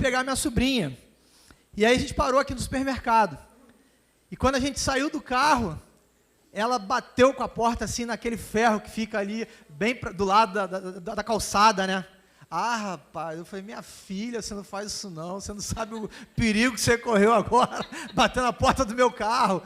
pegar minha sobrinha. E aí a gente parou aqui no supermercado. E quando a gente saiu do carro, ela bateu com a porta assim naquele ferro que fica ali bem do lado da calçada, né? Ah, rapaz, eu falei, minha filha, você não faz isso não, você não sabe o perigo que você correu agora, batendo na porta do meu carro.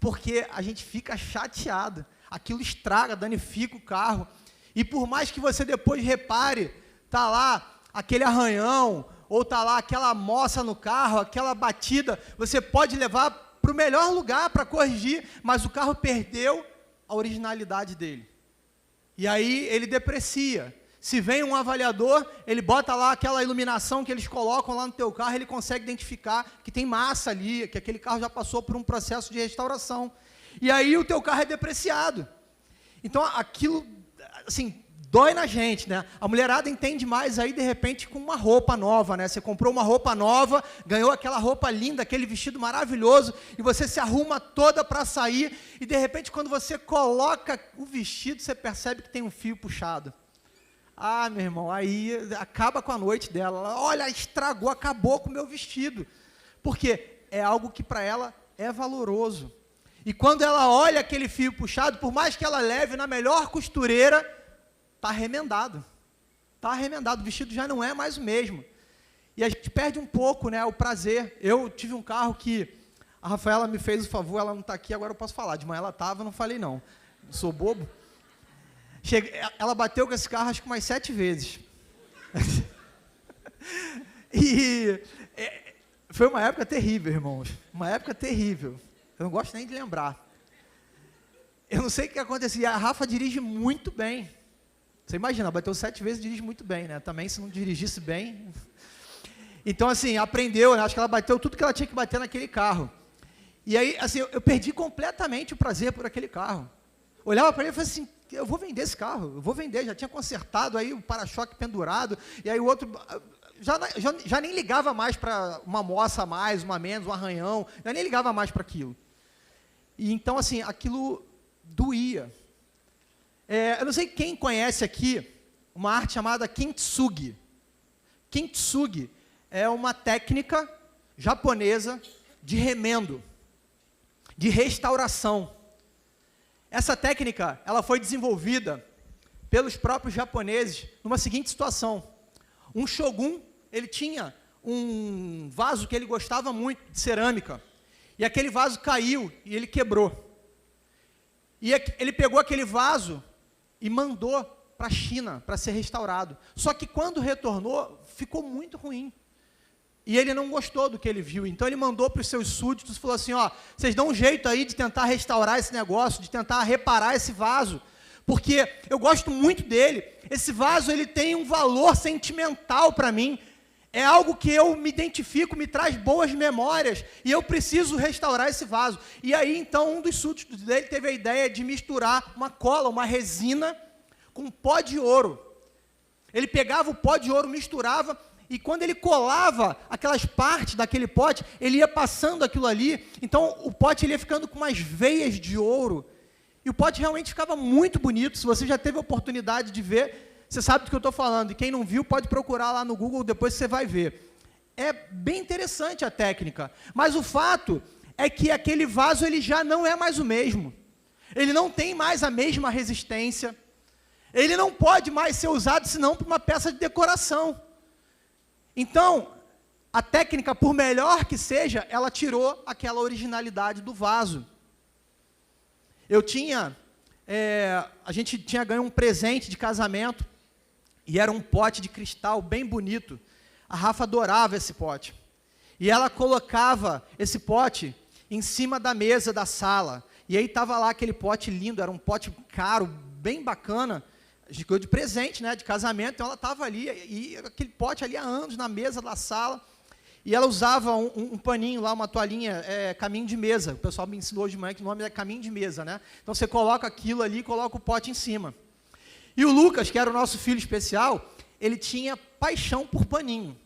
Porque a gente fica chateado, aquilo estraga, danifica o carro. E por mais que você depois repare, tá lá aquele arranhão, ou tá lá aquela moça no carro, aquela batida, você pode levar para o melhor lugar para corrigir, mas o carro perdeu a originalidade dele. E aí ele deprecia. Se vem um avaliador, ele bota lá aquela iluminação que eles colocam lá no teu carro, ele consegue identificar que tem massa ali, que aquele carro já passou por um processo de restauração. E aí o teu carro é depreciado. Então aquilo, assim, dói na gente, né? A mulherada entende mais aí, de repente, com uma roupa nova, né? Você comprou uma roupa nova, ganhou aquela roupa linda, aquele vestido maravilhoso, e você se arruma toda para sair, e de repente, quando você coloca o vestido, você percebe que tem um fio puxado. Ah, meu irmão, aí acaba com a noite dela. Olha, estragou, acabou com o meu vestido. Porque é algo que para ela é valoroso. E quando ela olha aquele fio puxado, por mais que ela leve na melhor costureira, está remendado. Está remendado, o vestido já não é mais o mesmo. E a gente perde um pouco, né, o prazer. Eu tive um carro que a Rafaela me fez o favor, ela não está aqui, agora eu posso falar. De manhã ela estava, não falei não. Sou bobo. Ela bateu com esse carro acho que umas 7 vezes. E foi uma época terrível, irmãos. Uma época terrível. Eu não gosto nem de lembrar. Eu não sei o que acontecia. A Rafa dirige muito bem. Você imagina, bateu 7 vezes e dirige muito bem, né? Também, se não dirigisse bem. Então, assim, aprendeu, né? Acho que ela bateu tudo que ela tinha que bater naquele carro. E aí, assim, eu perdi completamente o prazer por aquele carro. Olhava para ele e falei assim, eu vou vender esse carro, eu vou vender, já tinha consertado aí o para-choque pendurado, e aí o outro, já nem ligava mais para uma moça a mais, uma a menos, um arranhão, já nem ligava mais para aquilo. E então, assim, aquilo doía. Eu não sei quem conhece aqui uma arte chamada kintsugi. Kintsugi é uma técnica japonesa de remendo, de restauração. Essa técnica, ela foi desenvolvida pelos próprios japoneses numa seguinte situação. Um shogun, ele tinha um vaso que ele gostava muito, de cerâmica, e aquele vaso caiu e ele quebrou. E ele pegou aquele vaso e mandou para a China para ser restaurado. Só que quando retornou, ficou muito ruim. E ele não gostou do que ele viu, então ele mandou para os seus súditos e falou assim, ó, vocês dão um jeito aí de tentar restaurar esse negócio, de tentar reparar esse vaso, porque eu gosto muito dele, esse vaso ele tem um valor sentimental para mim, é algo que eu me identifico, me traz boas memórias, e eu preciso restaurar esse vaso. E aí então um dos súditos dele teve a ideia de misturar uma cola, uma resina, com pó de ouro. Ele pegava o pó de ouro, misturava, e quando ele colava aquelas partes daquele pote, ele ia passando aquilo ali, então o pote ele ia ficando com umas veias de ouro, e o pote realmente ficava muito bonito. Se você já teve a oportunidade de ver, você sabe do que eu estou falando, e quem não viu pode procurar lá no Google, depois você vai ver. É bem interessante a técnica, mas o fato é que aquele vaso ele já não é mais o mesmo, ele não tem mais a mesma resistência, ele não pode mais ser usado senão para uma peça de decoração. Então, a técnica, por melhor que seja, ela tirou aquela originalidade do vaso. A gente tinha ganho um presente de casamento, e era um pote de cristal bem bonito. A Rafa adorava esse pote. E ela colocava esse pote em cima da mesa da sala. E aí estava lá aquele pote lindo, era um pote caro, bem bacana, a gente ganhou de presente, né, de casamento, então ela estava ali, e aquele pote ali há anos na mesa da sala, e ela usava um paninho lá, uma toalhinha, caminho de mesa, o pessoal me ensinou hoje de manhã que o nome é caminho de mesa, né, então você coloca aquilo ali e coloca o pote em cima. E o Lucas, que era o nosso filho especial, ele tinha paixão por paninho,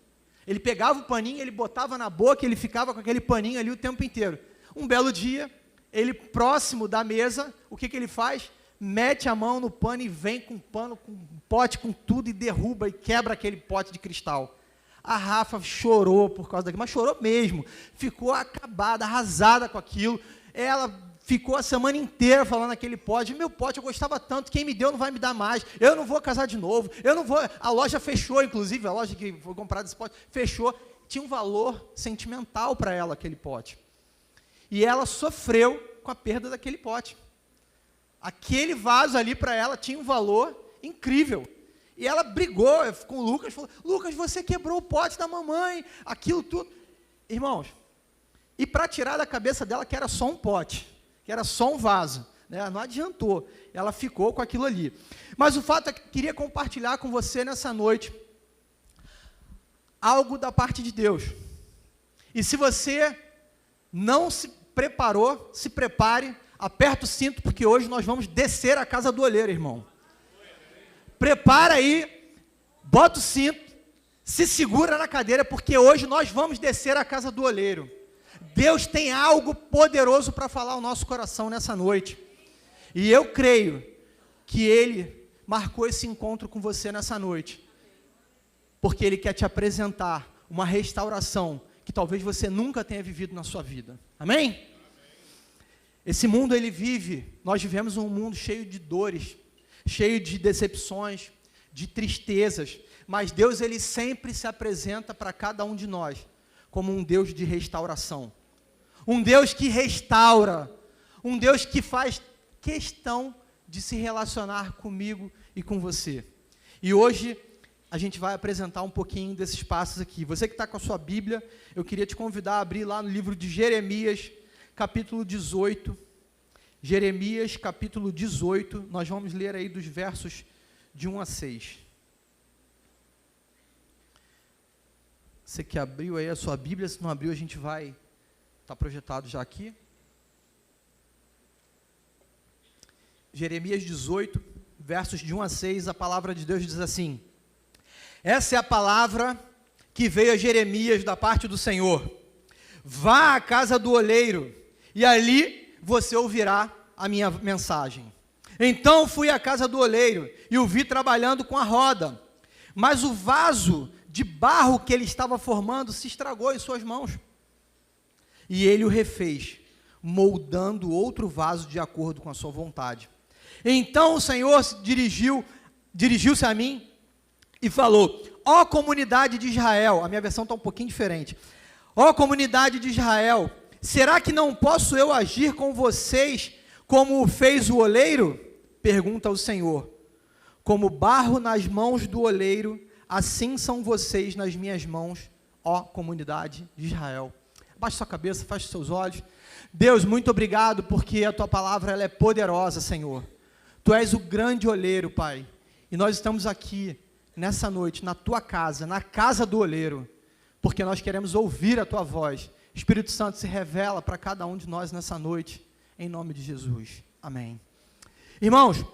ele pegava o paninho, ele botava na boca, ele ficava com aquele paninho ali o tempo inteiro. Um belo dia, ele próximo da mesa, o que ele faz? Mete a mão no pano e vem com o pano, com o pote, com tudo, e derruba e quebra aquele pote de cristal. A Rafa chorou por causa daquilo, mas chorou mesmo. Ficou acabada, arrasada com aquilo. Ela ficou a semana inteira falando aquele pote. Meu pote eu gostava tanto, quem me deu não vai me dar mais. Eu não vou casar de novo. Eu não vou. A loja fechou, inclusive, a loja que foi comprada esse pote fechou. Tinha um valor sentimental para ela aquele pote. E ela sofreu com a perda daquele pote. Aquele vaso ali para ela tinha um valor incrível. E ela brigou com o Lucas, falou, Lucas, você quebrou o pote da mamãe, aquilo tudo. Irmãos, e para tirar da cabeça dela que era só um pote, que era só um vaso, né? Não adiantou, ela ficou com aquilo ali. Mas o fato é que eu queria compartilhar com você nessa noite algo da parte de Deus. E se você não se preparou, se prepare, aperta o cinto, porque hoje nós vamos descer a casa do olheiro, irmão. Prepara aí, bota o cinto, se segura na cadeira, porque hoje nós vamos descer a casa do olheiro. Deus tem algo poderoso para falar ao nosso coração nessa noite. E eu creio que Ele marcou esse encontro com você nessa noite, porque Ele quer te apresentar uma restauração que talvez você nunca tenha vivido na sua vida. Amém? Esse mundo nós vivemos um mundo cheio de dores, cheio de decepções, de tristezas, mas Deus ele sempre se apresenta para cada um de nós como um Deus de restauração, um Deus que restaura, um Deus que faz questão de se relacionar comigo e com você. E hoje a gente vai apresentar um pouquinho desses passos aqui. Você que está com a sua Bíblia, eu queria te convidar a abrir lá no livro de Jeremias, capítulo 18, Jeremias, capítulo 18, nós vamos ler aí dos versos de 1 a 6. Você que abriu aí a sua Bíblia, se não abriu, a gente vai, está projetado já aqui. Jeremias 18, versos de 1 a 6, a palavra de Deus diz assim: essa é a palavra que veio a Jeremias da parte do Senhor. Vá à casa do oleiro, e ali você ouvirá a minha mensagem. Então fui à casa do oleiro e o vi trabalhando com a roda, mas o vaso de barro que ele estava formando se estragou em suas mãos. E ele o refez, moldando outro vaso de acordo com a sua vontade. Então o Senhor dirigiu-se a mim e falou: ó comunidade de Israel, a minha versão está um pouquinho diferente. Ó comunidade de Israel, será que não posso eu agir com vocês como fez o oleiro? Pergunta o Senhor. Como barro nas mãos do oleiro, assim são vocês nas minhas mãos, ó comunidade de Israel. Baixe sua cabeça, feche seus olhos. Deus, muito obrigado, porque a tua palavra ela é poderosa, Senhor. Tu és o grande oleiro, Pai. E nós estamos aqui, nessa noite, na tua casa, na casa do oleiro, porque nós queremos ouvir a tua voz. Espírito Santo, se revela para cada um de nós nessa noite, em nome de Jesus. Amém. Irmãos,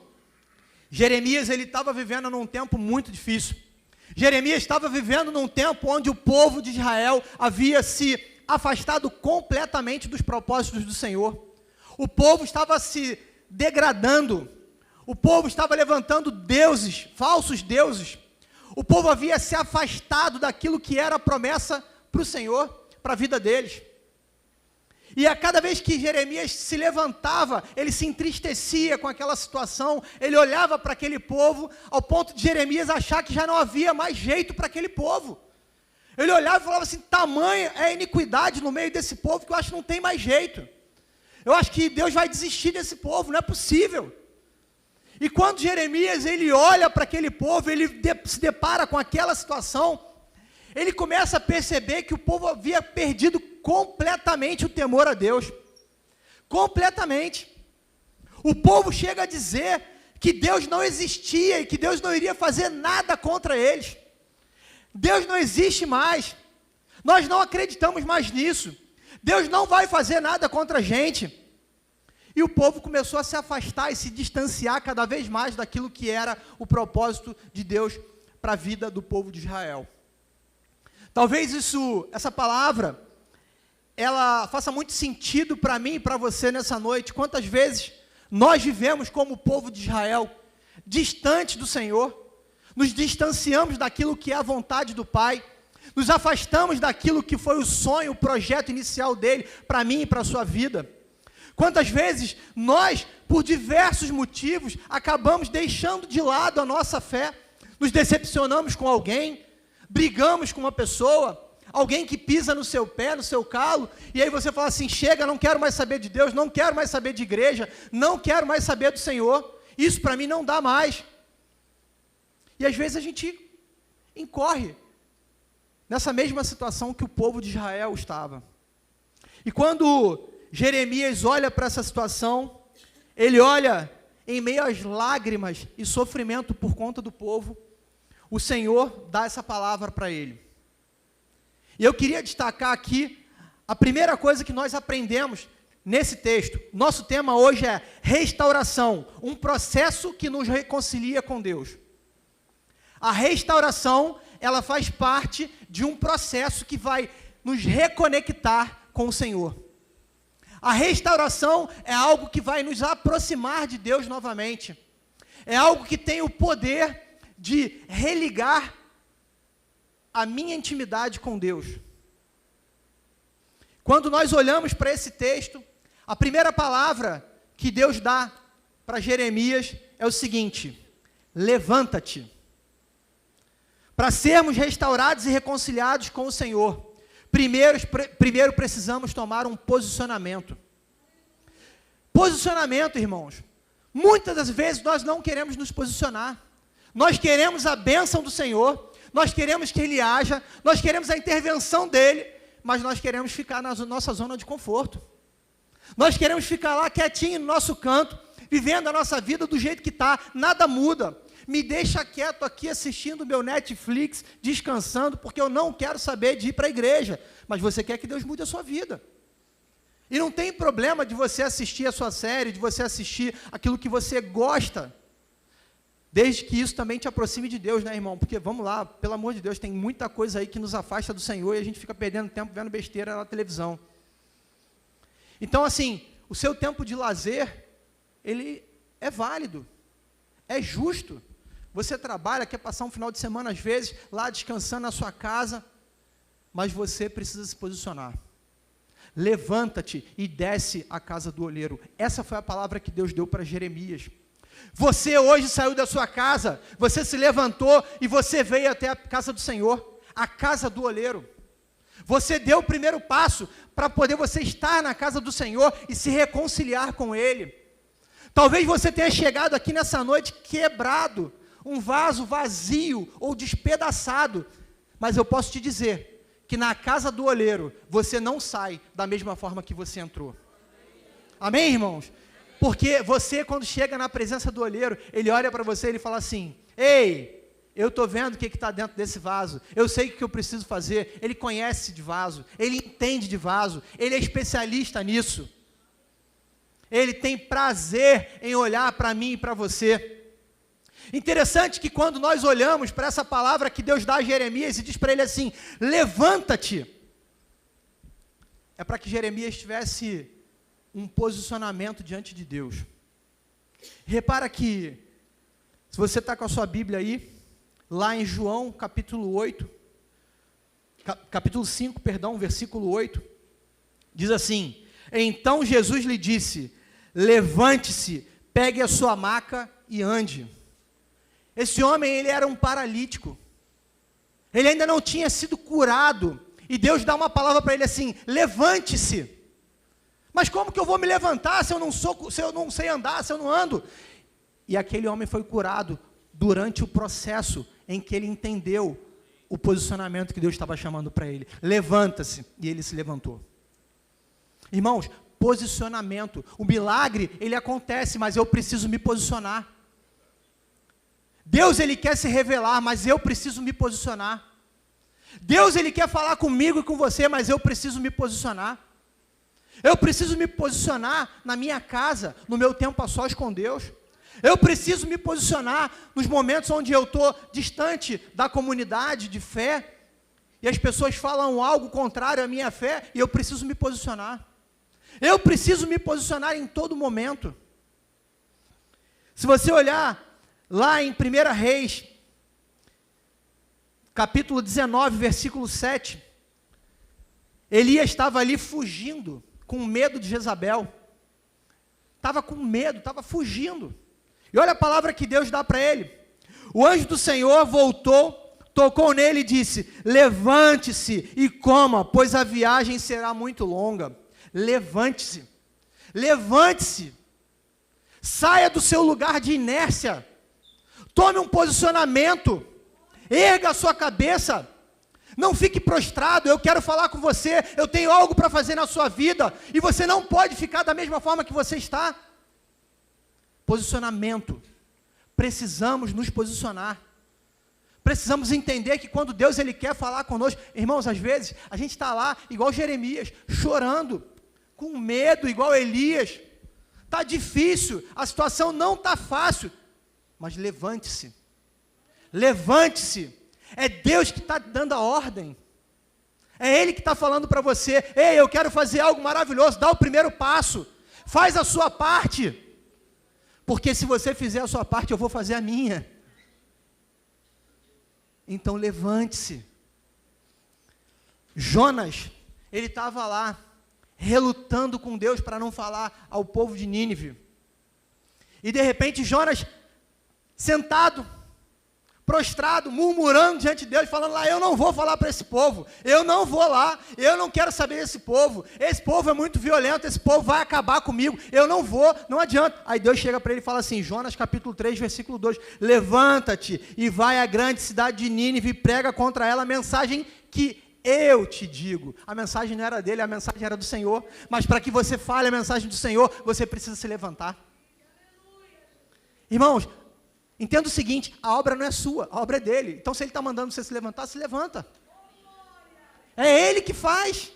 Jeremias ele estava vivendo num tempo muito difícil. Jeremias estava vivendo num tempo onde o povo de Israel havia se afastado completamente dos propósitos do Senhor. O povo estava se degradando. O povo estava levantando deuses, falsos deuses. O povo havia se afastado daquilo que era a promessa para o Senhor, para a vida deles. E a cada vez que Jeremias se levantava, ele se entristecia com aquela situação, ele olhava para aquele povo, ao ponto de Jeremias achar que já não havia mais jeito para aquele povo. Ele olhava e falava assim: tamanha é a iniquidade no meio desse povo, que eu acho que não tem mais jeito. Eu acho que Deus vai desistir desse povo, não é possível. E quando Jeremias ele olha para aquele povo, ele se depara com aquela situação, ele começa a perceber que o povo havia perdido completamente o temor a Deus. Completamente. O povo chega a dizer que Deus não existia e que Deus não iria fazer nada contra eles. Deus não existe mais. Nós não acreditamos mais nisso. Deus não vai fazer nada contra a gente. E o povo começou a se afastar e se distanciar cada vez mais daquilo que era o propósito de Deus para a vida do povo de Israel. Talvez essa palavra, ela faça muito sentido para mim e para você nessa noite. Quantas vezes nós vivemos como o povo de Israel, distante do Senhor, nos distanciamos daquilo que é a vontade do Pai, Nos afastamos daquilo que foi o sonho, o projeto inicial dele, para mim e para a sua vida. Quantas vezes nós, por diversos motivos, acabamos deixando de lado a nossa fé, nos decepcionamos com alguém, brigamos com uma pessoa, alguém que pisa no seu pé, no seu calo, e aí você fala assim, chega, não quero mais saber de Deus, não quero mais saber de igreja, não quero mais saber do Senhor, isso para mim não dá mais. E às vezes a gente incorre nessa mesma situação que o povo de Israel estava. E quando Jeremias olha para essa situação, ele olha em meio às lágrimas e sofrimento por conta do povo, o Senhor dá essa palavra para ele. E eu queria destacar aqui a primeira coisa que nós aprendemos nesse texto. Nosso tema hoje é restauração, um processo que nos reconcilia com Deus. A restauração, ela faz parte de um processo que vai nos reconectar com o Senhor. A restauração é algo que vai nos aproximar de Deus novamente. É algo que tem o poder de religar a minha intimidade com Deus. Quando nós olhamos para esse texto, a primeira palavra que Deus dá para Jeremias é o seguinte: levanta-te. Para sermos restaurados e reconciliados com o Senhor, primeiro precisamos tomar um posicionamento. Posicionamento, irmãos. Muitas das vezes nós não queremos nos posicionar. Nós queremos a bênção do Senhor, nós queremos que Ele haja, nós queremos a intervenção dEle, mas nós queremos ficar na nossa zona de conforto. Nós queremos ficar lá quietinho no nosso canto, vivendo a nossa vida do jeito que está, nada muda. Me deixa quieto aqui assistindo o meu Netflix, descansando, porque eu não quero saber de ir para a igreja. Mas você quer que Deus mude a sua vida. E não tem problema de você assistir a sua série, de você assistir aquilo que você gosta, desde que isso também te aproxime de Deus, né, irmão? Porque, vamos lá, pelo amor de Deus, tem muita coisa aí que nos afasta do Senhor e a gente fica perdendo tempo vendo besteira na televisão. Então, assim, o seu tempo de lazer, ele é válido, é justo. Você trabalha, quer passar um final de semana, às vezes, lá descansando na sua casa, mas você precisa se posicionar. Levanta-te e desce à casa do oleiro. Essa foi a palavra que Deus deu para Jeremias. Você hoje saiu da sua casa, você se levantou e você veio até a casa do Senhor, a casa do oleiro. Você deu o primeiro passo para poder você estar na casa do Senhor e se reconciliar com Ele. Talvez você tenha chegado aqui nessa noite quebrado, um vaso vazio ou despedaçado, mas eu posso te dizer que na casa do oleiro você não sai da mesma forma que você entrou. Amém, irmãos? Porque você, quando chega na presença do oleiro, ele olha para você e ele fala assim: ei, eu estou vendo o que está dentro desse vaso, eu sei o que eu preciso fazer. Ele conhece de vaso, ele entende de vaso, ele é especialista nisso. Ele tem prazer em olhar para mim e para você. Interessante que quando nós olhamos para essa palavra que Deus dá a Jeremias e diz para ele assim: levanta-te, é para que Jeremias tivesse um posicionamento diante de Deus. Repara que, se você está com a sua Bíblia aí, lá em João capítulo 5, versículo 8, diz assim: então Jesus lhe disse: levante-se, pegue a sua maca e ande. Esse homem, ele era um paralítico, ele ainda não tinha sido curado, e Deus dá uma palavra para ele assim: levante-se. Mas como que eu vou me levantar se eu não sei andar, se eu não ando? E aquele homem foi curado durante o processo em que ele entendeu o posicionamento que Deus estava chamando para ele. Levanta-se, e ele se levantou. Irmãos, posicionamento. O milagre, ele acontece, mas eu preciso me posicionar. Deus, ele quer se revelar, mas eu preciso me posicionar. Deus, ele quer falar comigo e com você, mas eu preciso me posicionar. Eu preciso me posicionar na minha casa, no meu tempo a sós com Deus. Eu preciso me posicionar nos momentos onde eu estou distante da comunidade de fé, e as pessoas falam algo contrário à minha fé, e eu preciso me posicionar. Eu preciso me posicionar em todo momento. Se você olhar lá em 1 Reis, capítulo 19, versículo 7, Elias estava ali fugindo, com medo de Jezabel. Estava com medo, estava fugindo. E olha a palavra que Deus dá para ele. O anjo do Senhor voltou, tocou nele e disse: levante-se e coma, pois a viagem será muito longa. Levante-se, levante-se, saia do seu lugar de inércia, tome um posicionamento, erga a sua cabeça, não fique prostrado. Eu quero falar com você, eu tenho algo para fazer na sua vida, e você não pode ficar da mesma forma que você está. Posicionamento, precisamos nos posicionar, precisamos entender que quando Deus ele quer falar conosco, irmãos, às vezes a gente está lá, igual Jeremias, chorando, com medo, igual Elias, está difícil, a situação não está fácil, mas levante-se, levante-se, é Deus que está dando a ordem, é Ele que está falando para você: ei, eu quero fazer algo maravilhoso, dá o primeiro passo, faz a sua parte, porque se você fizer a sua parte, eu vou fazer a minha. Então levante-se. Jonas, ele estava lá, relutando com Deus para não falar ao povo de Nínive, e de repente Jonas, sentado, prostrado, murmurando diante de Deus, falando lá: eu não vou falar para esse povo, eu não vou lá, eu não quero saber desse povo, esse povo é muito violento, esse povo vai acabar comigo, eu não vou, não adianta. Aí Deus chega para ele e fala assim, Jonas capítulo 3, versículo 2, levanta-te e vai à grande cidade de Nínive e prega contra ela a mensagem que eu te digo. A mensagem não era dele, a mensagem era do Senhor, mas para que você fale a mensagem do Senhor, você precisa se levantar. Irmãos, entenda o seguinte, a obra não é sua, a obra é dele. Então se ele está mandando você se levantar, se levanta. É ele que faz.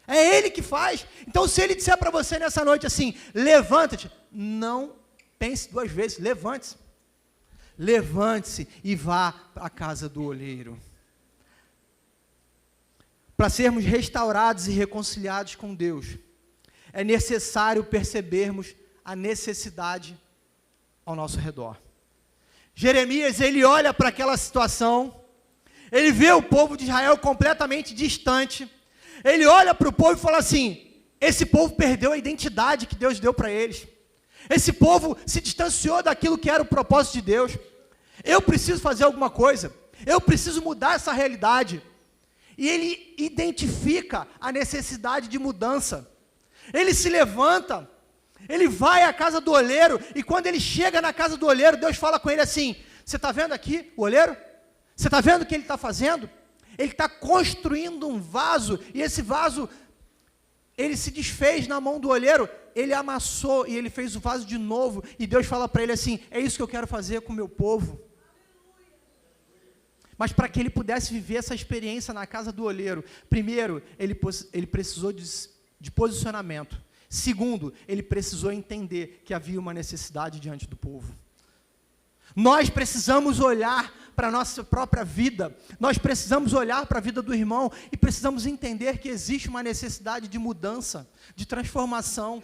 É ele que faz. Então se ele disser para você nessa noite assim, levanta-te, não pense duas vezes, levante-se. Levante-se e vá para a casa do oleiro. Para sermos restaurados e reconciliados com Deus, é necessário percebermos a necessidade ao nosso redor. Jeremias, ele olha para aquela situação, ele vê o povo de Israel completamente distante, ele olha para o povo e fala assim, esse povo perdeu a identidade que Deus deu para eles, esse povo se distanciou daquilo que era o propósito de Deus, eu preciso fazer alguma coisa, eu preciso mudar essa realidade, e ele identifica a necessidade de mudança, ele se levanta, ele vai à casa do oleiro, e quando ele chega na casa do oleiro, Deus fala com ele assim, você está vendo aqui o oleiro? Você está vendo o que ele está fazendo? Ele está construindo um vaso, e esse vaso, ele se desfez na mão do oleiro, ele amassou, e ele fez o vaso de novo, e Deus fala para ele assim, é isso que eu quero fazer com o meu povo. Mas para que ele pudesse viver essa experiência na casa do oleiro, primeiro, ele precisou de posicionamento. Segundo, ele precisou entender que havia uma necessidade diante do povo. Nós precisamos olhar para a nossa própria vida, nós precisamos olhar para a vida do irmão e precisamos entender que existe uma necessidade de mudança, de transformação,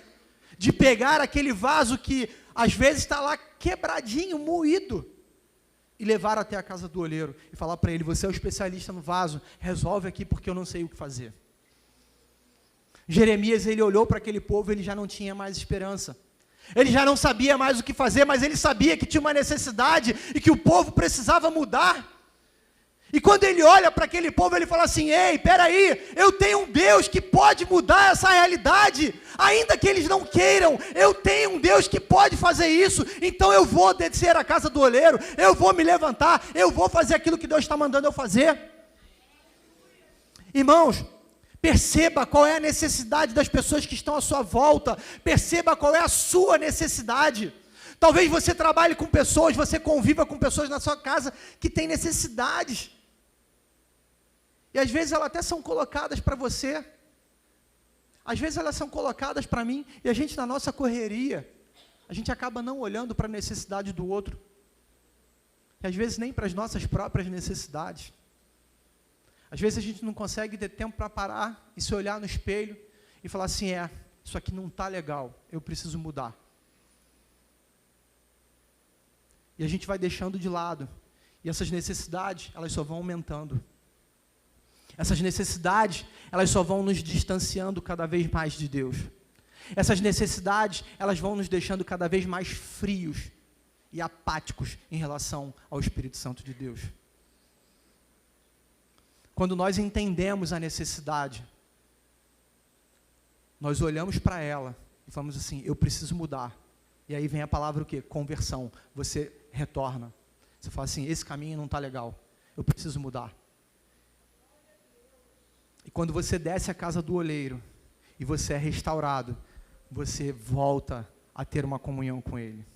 de pegar aquele vaso que às vezes está lá quebradinho, moído, e levar até a casa do oleiro e falar para ele, você é o especialista no vaso, resolve aqui porque eu não sei o que fazer. Jeremias, ele olhou para aquele povo, ele já não tinha mais esperança. Ele já não sabia mais o que fazer, mas ele sabia que tinha uma necessidade e que o povo precisava mudar. E quando ele olha para aquele povo, ele fala assim, ei, peraí, eu tenho um Deus que pode mudar essa realidade, ainda que eles não queiram, eu tenho um Deus que pode fazer isso, então eu vou descer à casa do oleiro, eu vou me levantar, eu vou fazer aquilo que Deus está mandando eu fazer. Irmãos, perceba qual é a necessidade das pessoas que estão à sua volta, perceba qual é a sua necessidade. Talvez você trabalhe com pessoas, você conviva com pessoas na sua casa que têm necessidades. E às vezes elas até são colocadas para você, às vezes elas são colocadas para mim, e a gente na nossa correria, a gente acaba não olhando para a necessidade do outro, e às vezes nem para as nossas próprias necessidades. Às vezes a gente não consegue ter tempo para parar e se olhar no espelho e falar assim, isso aqui não está legal, eu preciso mudar. E a gente vai deixando de lado. E essas necessidades, elas só vão aumentando. Essas necessidades, elas só vão nos distanciando cada vez mais de Deus. Essas necessidades, elas vão nos deixando cada vez mais frios e apáticos em relação ao Espírito Santo de Deus. Quando nós entendemos a necessidade, nós olhamos para ela e falamos assim, eu preciso mudar. E aí vem a palavra o quê? Conversão. Você retorna. Você fala assim, esse caminho não está legal, eu preciso mudar. E quando você desce a casa do oleiro, e você é restaurado, você volta a ter uma comunhão com Ele.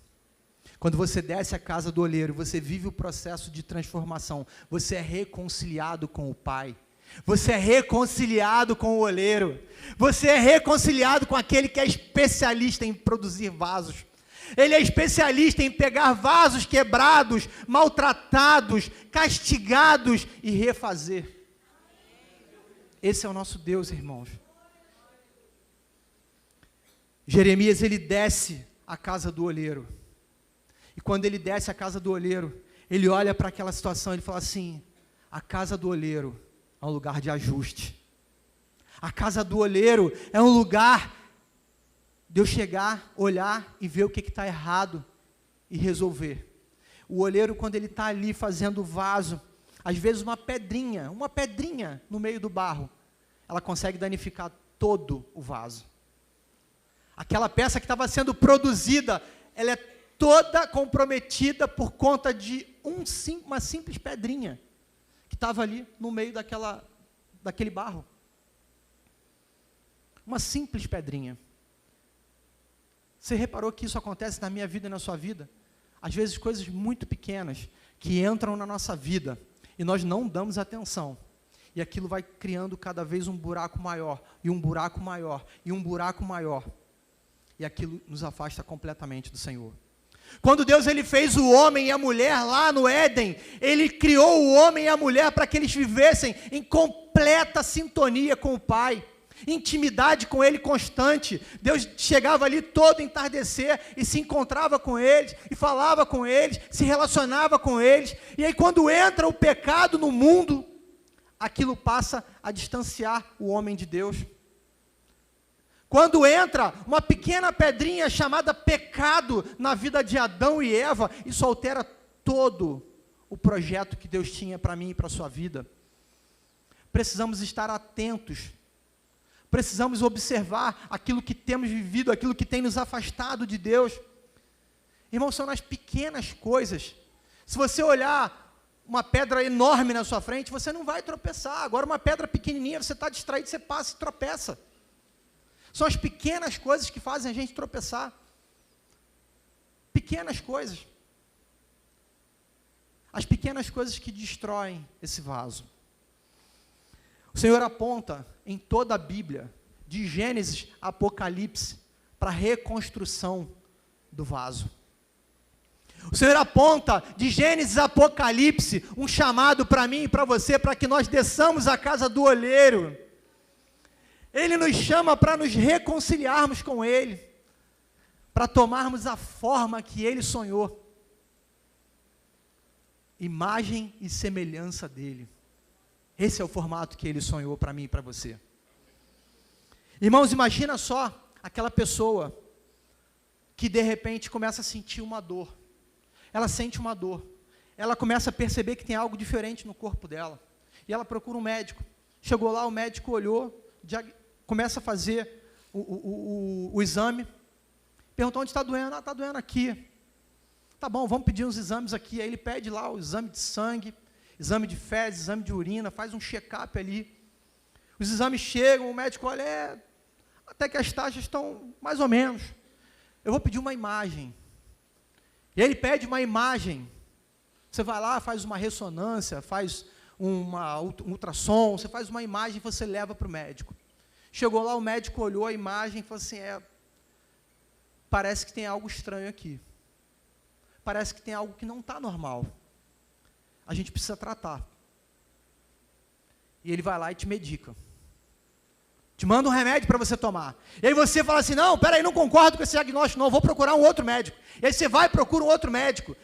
Quando você desce a casa do oleiro, você vive o processo de transformação, você é reconciliado com o Pai, você é reconciliado com o oleiro, você é reconciliado com aquele que é especialista em produzir vasos. Ele é especialista em pegar vasos quebrados, maltratados, castigados e refazer. Esse é o nosso Deus, irmãos. Jeremias, ele desce à casa do oleiro. E quando ele desce à casa do oleiro, ele olha para aquela situação, ele fala assim, a casa do oleiro é um lugar de ajuste. A casa do oleiro é um lugar de eu chegar, olhar e ver o que está errado e resolver. O oleiro, quando ele está ali fazendo o vaso, às vezes uma pedrinha no meio do barro, ela consegue danificar todo o vaso. Aquela peça que estava sendo produzida, ela é toda comprometida por conta de uma simples pedrinha, que estava ali no meio daquele barro. Uma simples pedrinha. Você reparou que isso acontece na minha vida e na sua vida? Às vezes coisas muito pequenas que entram na nossa vida e nós não damos atenção. E aquilo vai criando cada vez um buraco maior, e um buraco maior, e um buraco maior. E aquilo nos afasta completamente do Senhor. Quando Deus ele fez o homem e a mulher lá no Éden, Ele criou o homem e a mulher para que eles vivessem em completa sintonia com o Pai. Intimidade com Ele constante. Deus chegava ali todo entardecer e se encontrava com eles, e falava com eles, se relacionava com eles. E aí quando entra o pecado no mundo, aquilo passa a distanciar o homem de Deus. Quando entra uma pequena pedrinha chamada pecado na vida de Adão e Eva, isso altera todo o projeto que Deus tinha para mim e para a sua vida. Precisamos estar atentos. Precisamos observar aquilo que temos vivido, aquilo que tem nos afastado de Deus. Irmão, são nas pequenas coisas. Se você olhar uma pedra enorme na sua frente, você não vai tropeçar. Agora uma pedra pequenininha, você está distraído, você passa e tropeça. São as pequenas coisas que fazem a gente tropeçar. Pequenas coisas. As pequenas coisas que destroem esse vaso. O Senhor aponta em toda a Bíblia, de Gênesis a Apocalipse, para a reconstrução do vaso. O Senhor aponta de Gênesis a Apocalipse um chamado para mim e para você, para que nós desçamos à casa do oleiro. Ele nos chama para nos reconciliarmos com Ele, para tomarmos a forma que Ele sonhou. Imagem e semelhança dEle. Esse é o formato que Ele sonhou para mim e para você. Irmãos, imagina só aquela pessoa que de repente começa a sentir uma dor. Ela sente uma dor. Ela começa a perceber que tem algo diferente no corpo dela. E ela procura um médico. Chegou lá, o médico olhou, começa a fazer o exame. Perguntou onde está doendo. Ah, está doendo aqui. Tá bom, vamos pedir uns exames aqui. Aí ele pede lá o exame de sangue, exame de fezes, exame de urina, faz um check-up ali. Os exames chegam, o médico olha, até que as taxas estão mais ou menos. Eu vou pedir uma imagem. E aí ele pede uma imagem. Você vai lá, faz uma ressonância, faz um ultrassom, você faz uma imagem e você leva para o médico. Chegou lá, o médico olhou a imagem e falou assim, parece que tem algo estranho aqui. Parece que tem algo que não está normal. A gente precisa tratar. E ele vai lá e te medica. Te manda um remédio para você tomar. E aí você fala assim, não, peraí, não concordo com esse diagnóstico, não, vou procurar um outro médico. E aí você vai e procura um outro médico.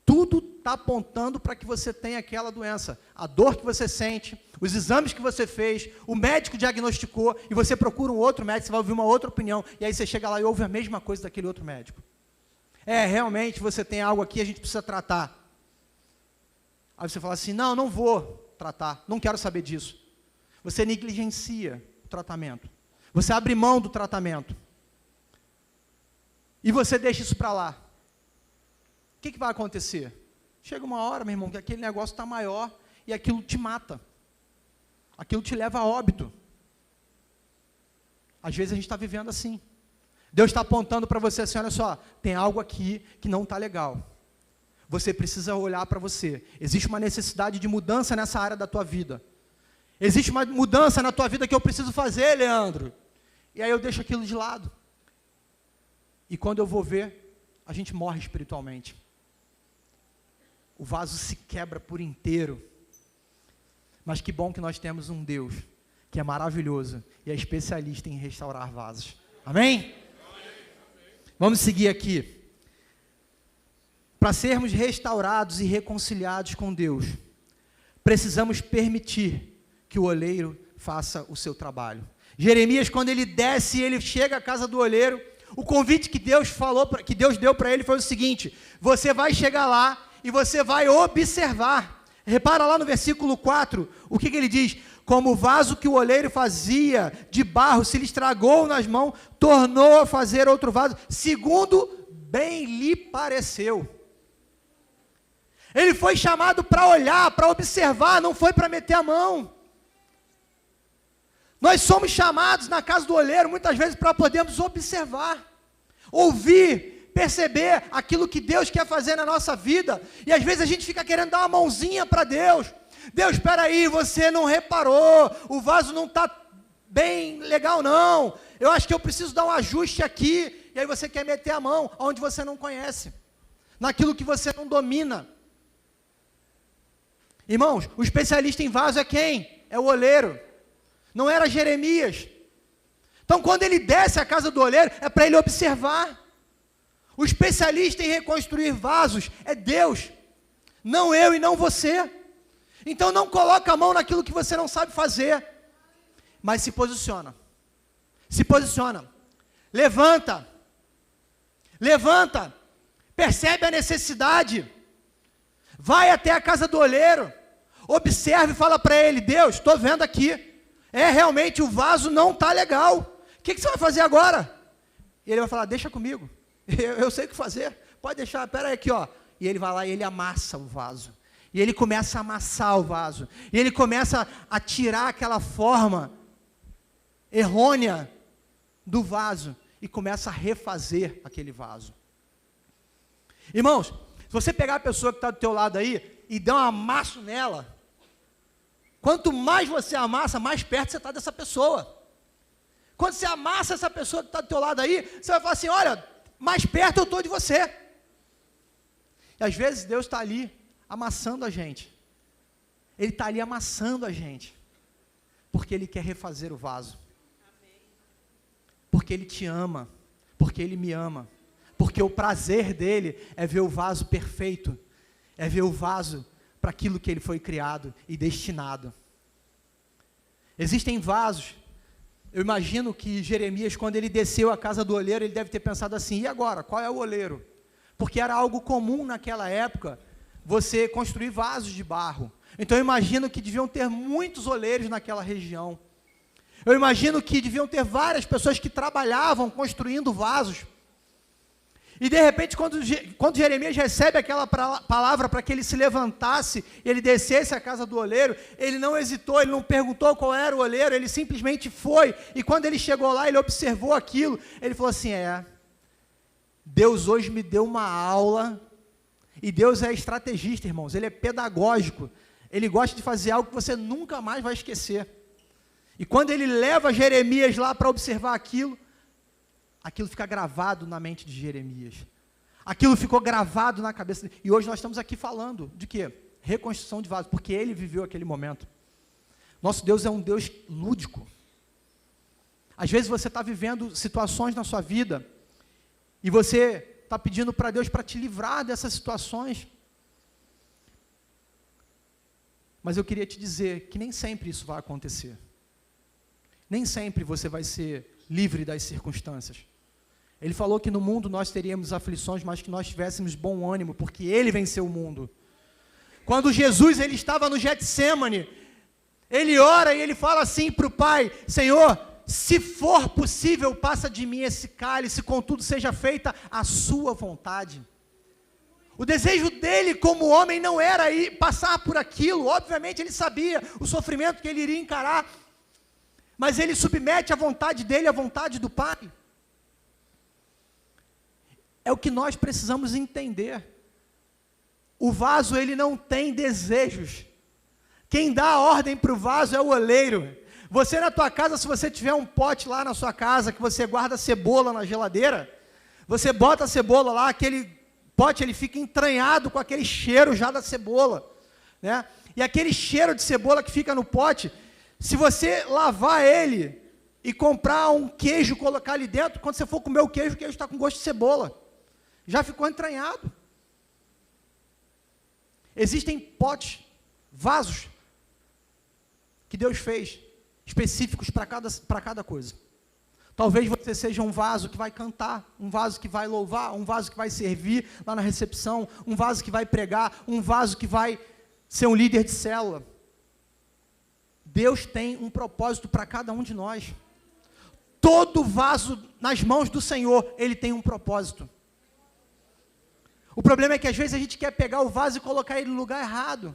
Tudo está apontando para que você tenha aquela doença. A dor que você sente, os exames que você fez, o médico diagnosticou, e você procura um outro médico, você vai ouvir uma outra opinião, e aí você chega lá e ouve a mesma coisa daquele outro médico. Realmente você tem algo aqui, a gente precisa tratar. Aí você fala assim, não vou tratar, não quero saber disso. Você negligencia o tratamento. Você abre mão do tratamento. E você deixa isso para lá. O que vai acontecer? Chega uma hora, meu irmão, que aquele negócio está maior e aquilo te mata. Aquilo te leva a óbito. Às vezes a gente está vivendo assim. Deus está apontando para você assim, olha só, tem algo aqui que não está legal. Você precisa olhar para você. Existe uma necessidade de mudança nessa área da tua vida. Existe uma mudança na tua vida que eu preciso fazer, Leandro. E aí eu deixo aquilo de lado. E quando eu vou ver, a gente morre espiritualmente. O vaso se quebra por inteiro. Mas que bom que nós temos um Deus que é maravilhoso e é especialista em restaurar vasos. Amém? Vamos seguir aqui. Para sermos restaurados e reconciliados com Deus, precisamos permitir que o oleiro faça o seu trabalho. Jeremias, quando ele desce, ele chega à casa do oleiro, o convite que Deus deu para ele foi o seguinte: você vai chegar lá e você vai observar. Repara lá no versículo 4, o que ele diz? Como o vaso que o oleiro fazia de barro se lhe estragou nas mãos, tornou a fazer outro vaso, segundo bem lhe pareceu. Ele foi chamado para olhar, para observar, não foi para meter a mão. Nós somos chamados na casa do oleiro, muitas vezes, para podermos observar, ouvir, perceber aquilo que Deus quer fazer na nossa vida, e às vezes a gente fica querendo dar uma mãozinha para Deus. Deus, espera aí, você não reparou, o vaso não está bem legal não, eu acho que eu preciso dar um ajuste aqui, e aí você quer meter a mão onde você não conhece, naquilo que você não domina. Irmãos, o especialista em vaso é quem? É o oleiro. Não era Jeremias. Então, quando ele desce à casa do oleiro, é para ele observar. O especialista em reconstruir vasos é Deus, não eu e não você. Então, não coloca a mão naquilo que você não sabe fazer, mas se posiciona. Se posiciona. Levanta. Levanta. Percebe a necessidade. Vai até a casa do oleiro. Observe e fala para ele: Deus, estou vendo aqui. Realmente o vaso não está legal. O que você vai fazer agora? E ele vai falar: deixa comigo, eu sei o que fazer, pode deixar, espera aí aqui, ó. E ele vai lá e ele amassa o vaso. E ele começa a amassar o vaso. E ele começa a tirar aquela forma errônea do vaso. E começa a refazer aquele vaso. Irmãos, se você pegar a pessoa que está do teu lado aí e der um amasso nela, quanto mais você amassa, mais perto você está dessa pessoa. Quando você amassa essa pessoa que está do teu lado aí, você vai falar assim: olha, mais perto eu estou de você. E às vezes Deus está ali amassando a gente. Ele está ali amassando a gente, porque Ele quer refazer o vaso. Porque Ele te ama, porque Ele me ama, porque o prazer dEle é ver o vaso perfeito, é ver o vaso para aquilo que ele foi criado e destinado. Existem vasos. Eu imagino que Jeremias, quando ele desceu à casa do oleiro, ele deve ter pensado assim: e agora, qual é o oleiro? Porque era algo comum naquela época, você construir vasos de barro. Então eu imagino que deviam ter muitos oleiros naquela região. Eu imagino que deviam ter várias pessoas que trabalhavam construindo vasos. E de repente, quando Jeremias recebe aquela palavra para que ele se levantasse, ele descesse à casa do oleiro, ele não hesitou, ele não perguntou qual era o oleiro, ele simplesmente foi. E quando ele chegou lá, ele observou aquilo, ele falou assim: Deus hoje me deu uma aula, e Deus é estrategista, irmãos, Ele é pedagógico, Ele gosta de fazer algo que você nunca mais vai esquecer. E quando ele leva Jeremias lá para observar aquilo fica gravado na mente de Jeremias. Aquilo ficou gravado na cabeça dele. E hoje nós estamos aqui falando de quê? Reconstrução de vasos, porque ele viveu aquele momento. Nosso Deus é um Deus lúdico. Às vezes você está vivendo situações na sua vida e você está pedindo para Deus para te livrar dessas situações. Mas eu queria te dizer que nem sempre isso vai acontecer. Nem sempre você vai ser livre das circunstâncias. Ele falou que no mundo nós teríamos aflições, mas que nós tivéssemos bom ânimo, porque Ele venceu o mundo. Quando Jesus ele estava no Getsêmani, Ele ora e Ele fala assim para o Pai: Senhor, se for possível, passa de mim esse cálice, contudo seja feita a sua vontade. O desejo dele como homem não era ir passar por aquilo, obviamente ele sabia o sofrimento que ele iria encarar, mas ele submete a vontade dele à vontade do Pai. É o que nós precisamos entender. O vaso, ele não tem desejos. Quem dá a ordem para o vaso é o oleiro. Você na tua casa, se você tiver um pote lá na sua casa, que você guarda cebola na geladeira, você bota a cebola lá, aquele pote ele fica entranhado com aquele cheiro já da cebola, né? E aquele cheiro de cebola que fica no pote, se você lavar ele e comprar um queijo, colocar ali dentro, quando você for comer o queijo está com gosto de cebola. Já ficou entranhado. Existem potes, vasos, que Deus fez, específicos para cada coisa. Talvez você seja um vaso que vai cantar, um vaso que vai louvar, um vaso que vai servir lá na recepção, um vaso que vai pregar, um vaso que vai ser um líder de célula. Deus tem um propósito para cada um de nós. Todo vaso nas mãos do Senhor, ele tem um propósito. O problema é que às vezes a gente quer pegar o vaso e colocar ele no lugar errado.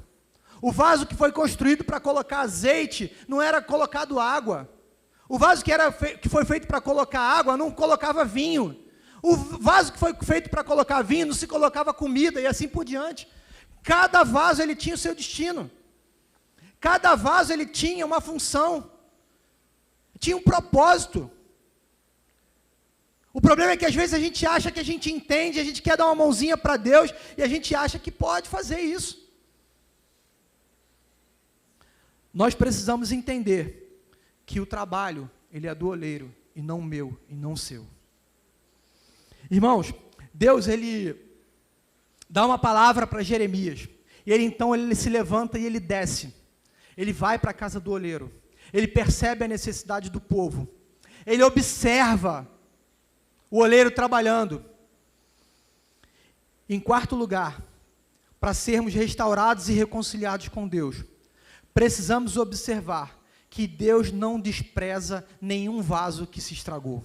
O vaso que foi construído para colocar azeite, não era colocado água. O vaso que foi feito para colocar água, não colocava vinho. O vaso que foi feito para colocar vinho, não se colocava comida, e assim por diante. Cada vaso, ele tinha o seu destino. Cada vaso, ele tinha uma função. Tinha um propósito. O problema é que às vezes a gente acha que a gente entende, a gente quer dar uma mãozinha para Deus, e a gente acha que pode fazer isso. Nós precisamos entender que o trabalho, ele é do oleiro, e não meu, e não seu. Irmãos, Deus, ele dá uma palavra para Jeremias, e ele se levanta e ele desce. Ele vai para a casa do oleiro, ele percebe a necessidade do povo, ele observa o oleiro trabalhando. Em quarto lugar, para sermos restaurados e reconciliados com Deus, precisamos observar que Deus não despreza nenhum vaso que se estragou.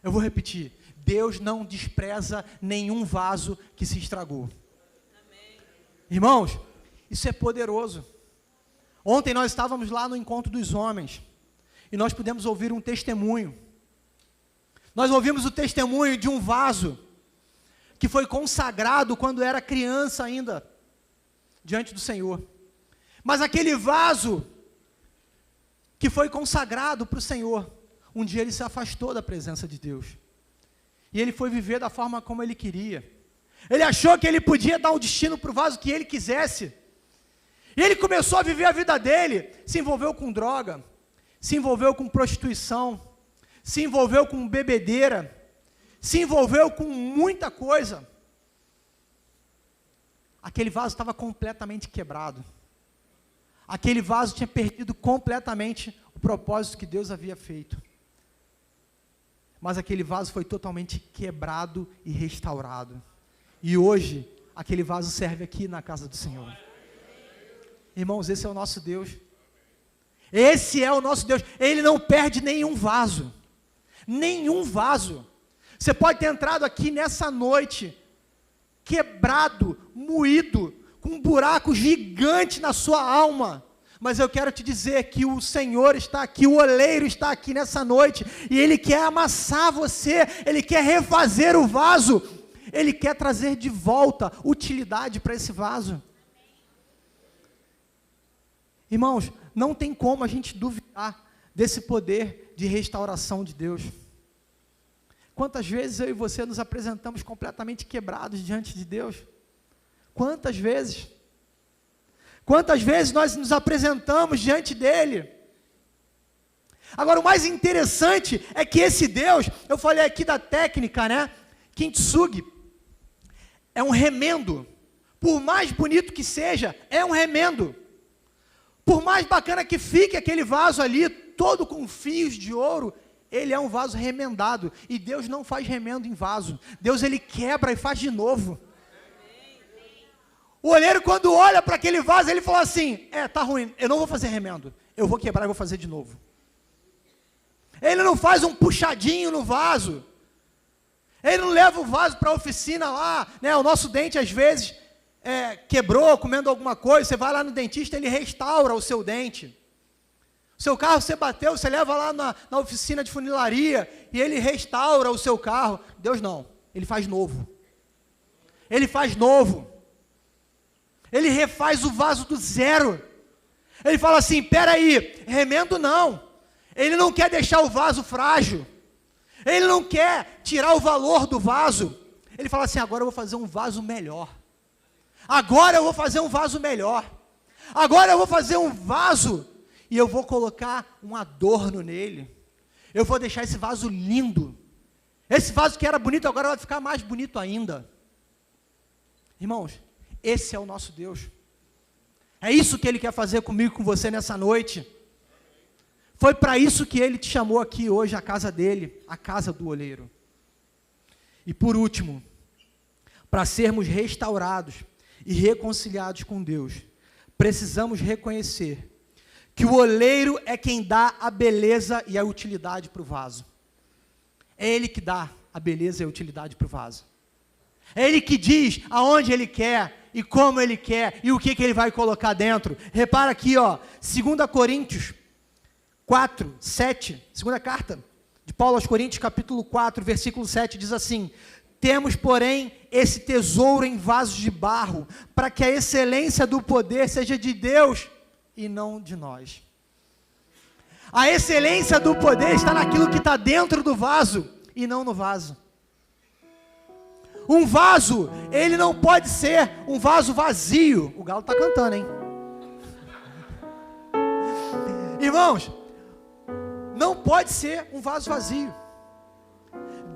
Eu vou repetir, Deus não despreza nenhum vaso que se estragou. Amém. Irmãos, isso é poderoso. Ontem nós estávamos lá no encontro dos homens, e nós pudemos ouvir um testemunho. Nós ouvimos o testemunho de um vaso, que foi consagrado quando era criança ainda, diante do Senhor. Mas aquele vaso, que foi consagrado para o Senhor, um dia ele se afastou da presença de Deus. E ele foi viver da forma como ele queria. Ele achou que ele podia dar um destino para o vaso que ele quisesse. E ele começou a viver a vida dele, se envolveu com droga, se envolveu com prostituição, se envolveu com bebedeira, se envolveu com muita coisa. Aquele vaso estava completamente quebrado. Aquele vaso tinha perdido completamente o propósito que Deus havia feito. Mas aquele vaso foi totalmente quebrado e restaurado. E hoje, aquele vaso serve aqui na casa do Senhor. Irmãos, esse é o nosso Deus. Esse é o nosso Deus. Ele não perde nenhum vaso. Nenhum vaso. Você pode ter entrado aqui nessa noite, quebrado, moído, com um buraco gigante na sua alma. Mas eu quero te dizer que o Senhor está aqui, o oleiro está aqui nessa noite, e Ele quer amassar você, Ele quer refazer o vaso, Ele quer trazer de volta utilidade para esse vaso. Irmãos, não tem como a gente duvidar desse poder de restauração de Deus. Quantas vezes eu e você nos apresentamos completamente quebrados diante de Deus? Quantas vezes? Quantas vezes nós nos apresentamos diante dEle? Agora, o mais interessante é que esse Deus, eu falei aqui da técnica, né? Kintsugi, é um remendo por mais bonito que seja, é um remendo. Por mais bacana que fique aquele vaso ali, todo com fios de ouro, ele é um vaso remendado. E Deus não faz remendo em vaso. Deus, ele quebra e faz de novo. O olheiro, quando olha para aquele vaso, ele fala assim, tá ruim, eu não vou fazer remendo. Eu vou quebrar e vou fazer de novo. Ele não faz um puxadinho no vaso. Ele não leva o vaso para a oficina lá, né? O nosso dente, às vezes, quebrou, comendo alguma coisa, você vai lá no dentista, ele restaura o seu dente. O seu carro você bateu, você leva lá na oficina de funilaria, e ele restaura o seu carro. Deus não, ele faz novo. Ele faz novo. Ele refaz o vaso do zero. Ele fala assim, peraí, remendo não. Ele não quer deixar o vaso frágil. Ele não quer tirar o valor do vaso. Ele fala assim, agora eu vou fazer um vaso melhor. Agora eu vou fazer um vaso melhor. Agora eu vou fazer um vaso e eu vou colocar um adorno nele. Eu vou deixar esse vaso lindo. Esse vaso que era bonito agora vai ficar mais bonito ainda. Irmãos, esse é o nosso Deus. É isso que Ele quer fazer comigo e com você nessa noite. Foi para isso que Ele te chamou aqui hoje, a casa dele, a casa do oleiro. E por último, para sermos restaurados e reconciliados com Deus, precisamos reconhecer que o oleiro é quem dá a beleza e a utilidade para o vaso. É Ele que dá a beleza e a utilidade para o vaso. É Ele que diz aonde Ele quer e como Ele quer e o que Ele vai colocar dentro. Repara aqui, 2 Coríntios 4, 7, segunda carta de Paulo aos Coríntios, capítulo 4, versículo 7, diz assim, temos, porém, esse tesouro em vasos de barro, para que a excelência do poder seja de Deus e não de nós. A excelência do poder está naquilo que está dentro do vaso e não no vaso. Um vaso, ele não pode ser um vaso vazio. O galo está cantando, hein? Irmãos, não pode ser um vaso vazio.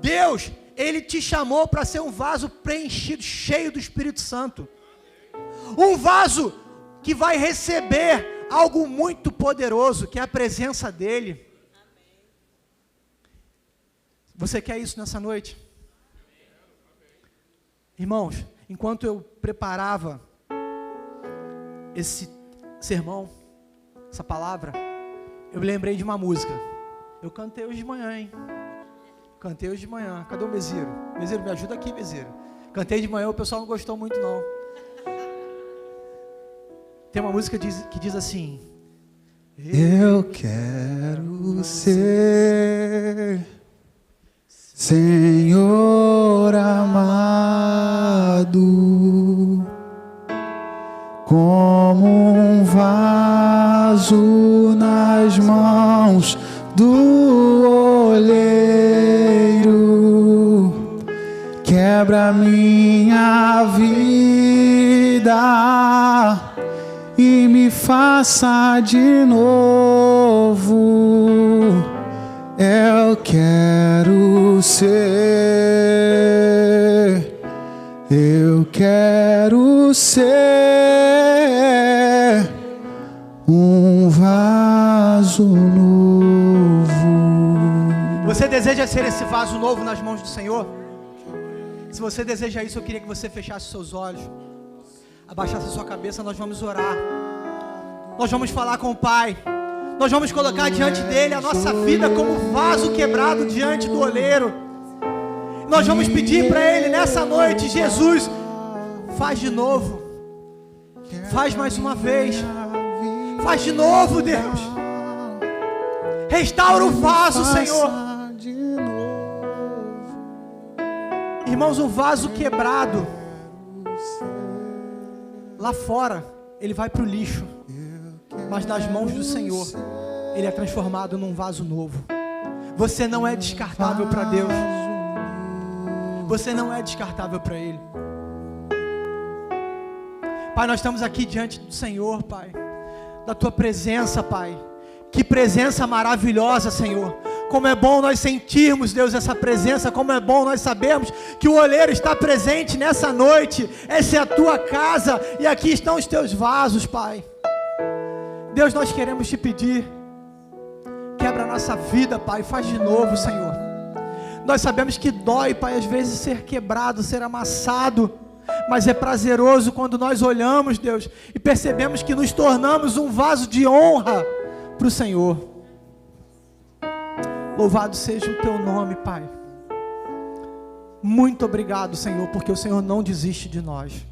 Deus, Ele te chamou para ser um vaso preenchido, cheio do Espírito Santo. Um vaso que vai receber algo muito poderoso, que é a presença dEle. Você quer isso nessa noite? Irmãos, enquanto eu preparava esse sermão, essa palavra, eu me lembrei de uma música. Eu cantei hoje de manhã, hein? Cantei hoje de manhã. Cadê o Mezeiro? Mezeiro, me ajuda aqui, Mezeiro. Cantei de manhã, o pessoal não gostou muito, não. Tem uma música que diz assim: eu quero ser Senhor amado, como um vaso nas mãos do oleiro, quebra minha vida e me faça de novo. Eu quero ser, eu quero ser um vaso novo. Você deseja ser esse vaso novo nas mãos do Senhor? Se você deseja isso, eu queria que você fechasse seus olhos, abaixasse a sua cabeça. Nós vamos orar, nós vamos falar com o Pai, nós vamos colocar diante dele a nossa vida como vaso quebrado diante do oleiro. Nós vamos pedir para ele nessa noite: Jesus, faz de novo, faz mais uma vez, faz de novo, Deus, restaura o vaso, Senhor. Irmãos, um vaso quebrado lá fora, ele vai para o lixo, mas nas mãos do Senhor, ele é transformado num vaso novo. Você não é descartável para Deus, você não é descartável para Ele. Pai, nós estamos aqui diante do Senhor, Pai, da Tua presença, Pai. Que presença maravilhosa, Senhor. Como é bom nós sentirmos, Deus, essa presença. Como é bom nós sabermos que o oleiro está presente nessa noite. Essa é a tua casa e aqui estão os teus vasos, Pai. Deus, nós queremos te pedir, quebra a nossa vida, Pai, faz de novo, Senhor. Nós sabemos que dói, Pai, às vezes ser quebrado, ser amassado, mas é prazeroso quando nós olhamos, Deus, e percebemos que nos tornamos um vaso de honra para o Senhor. Louvado seja o teu nome, Pai. Muito obrigado, Senhor, porque o Senhor não desiste de nós.